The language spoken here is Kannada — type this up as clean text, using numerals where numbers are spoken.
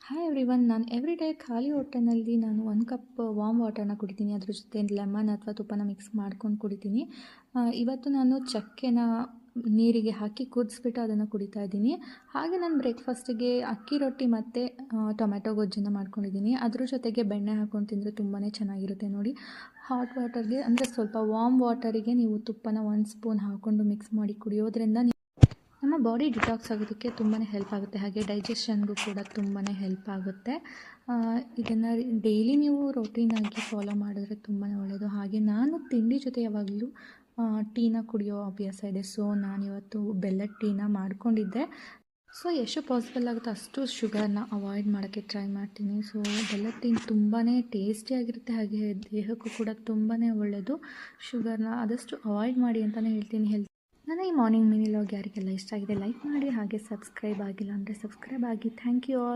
ಹಾಯ್ ಎವ್ರಿವನ್, ನಾನು ಎವ್ರಿ ಡೇ ಖಾಲಿ ಹೊಟ್ಟೆನಲ್ಲಿ ನಾನು 1 ಕಪ್ ವಾಮ್ ವಾಟರ್ನ ಕುಡಿತೀನಿ. ಅದ್ರ ಜೊತೆ ಲೆಮನ್ ಅಥವಾ ತುಪ್ಪನ ಮಿಕ್ಸ್ ಮಾಡ್ಕೊಂಡು ಕುಡಿತೀನಿ. ಇವತ್ತು ನಾನು ಚಕ್ಕೆನ ನೀರಿಗೆ ಹಾಕಿ ಕುದಿಸ್ಬಿಟ್ಟು ಅದನ್ನು ಕುಡಿತಾ ಇದ್ದೀನಿ. ಹಾಗೆ ನಾನು ಬ್ರೇಕ್ಫಾಸ್ಟಿಗೆ ಅಕ್ಕಿ ರೊಟ್ಟಿ ಮತ್ತು ಟೊಮೆಟೊ ಗೊಜ್ಜನ್ನು ಮಾಡ್ಕೊಂಡಿದ್ದೀನಿ. ಅದ್ರ ಜೊತೆಗೆ ಬೆಣ್ಣೆ ಹಾಕ್ಕೊಂಡು ತಿಂದರೆ ತುಂಬಾ ಚೆನ್ನಾಗಿರುತ್ತೆ ನೋಡಿ. ಹಾಟ್ ವಾಟರ್ಗೆ ಅಂದರೆ ಸ್ವಲ್ಪ ವಾಮ್ ವಾಟರಿಗೆ ನೀವು ತುಪ್ಪನ 1 ಸ್ಪೂನ್ ಹಾಕ್ಕೊಂಡು ಮಿಕ್ಸ್ ಮಾಡಿ ಕುಡಿಯೋದ್ರಿಂದ ನಮ್ಮ ಬಾಡಿ ಡಿಟಾಕ್ಸ್ ಆಗೋದಕ್ಕೆ ತುಂಬಾ ಹೆಲ್ಪ್ ಆಗುತ್ತೆ. ಹಾಗೆ ಡೈಜೆಷನ್ಗೂ ಕೂಡ ತುಂಬಾ ಹೆಲ್ಪ್ ಆಗುತ್ತೆ. ಇದನ್ನು ಡೈಲಿ ನೀವು ರೊಟೀನಾಗಿ ಫಾಲೋ ಮಾಡಿದ್ರೆ ತುಂಬಾ ಒಳ್ಳೆಯದು. ಹಾಗೆ ನಾನು ತಿಂಡಿ ಜೊತೆ ಯಾವಾಗಲೂ ಟೀನ ಕುಡಿಯೋ ಅಭ್ಯಾಸ ಇದೆ. ಸೊ ನಾನಿವತ್ತು ಬೆಲ್ಲದ ಟೀನ ಮಾಡ್ಕೊಂಡಿದ್ದೆ. ಸೊ ಎಷ್ಟು ಪಾಸಿಬಲ್ ಆಗುತ್ತೋ ಅಷ್ಟು ಶುಗರ್ನ ಅವಾಯ್ಡ್ ಮಾಡೋಕ್ಕೆ ಟ್ರೈ ಮಾಡ್ತೀನಿ. ಸೊ ಬೆಲ್ಲದ ಟೀ ತುಂಬಾ ಟೇಸ್ಟಿಯಾಗಿರುತ್ತೆ, ಹಾಗೆ ದೇಹಕ್ಕೂ ಕೂಡ ತುಂಬಾ ಒಳ್ಳೆಯದು. ಶುಗರ್ನ ಆದಷ್ಟು ಅವಾಯ್ಡ್ ಮಾಡಿ ಅಂತಲೇ ಹೇಳ್ತೀನಿ. ನನ್ನ ಈ ಮಾರ್ನಿಂಗ್ ಮಿನಿ ವ್ಲಾಗ್ ಯಾರಿಗೆಲ್ಲ ಇಷ್ಟ ಆಗಿದೆ ಲೈಕ್ ಮಾಡಿ, ಹಾಗೆ ಸಬ್ಸ್ಕ್ರೈಬ್ ಆಗಿಲ್ಲ ಅಂದರೆ ಸಬ್ಸ್ಕ್ರೈಬ್ ಆಗಿ. Thank you all.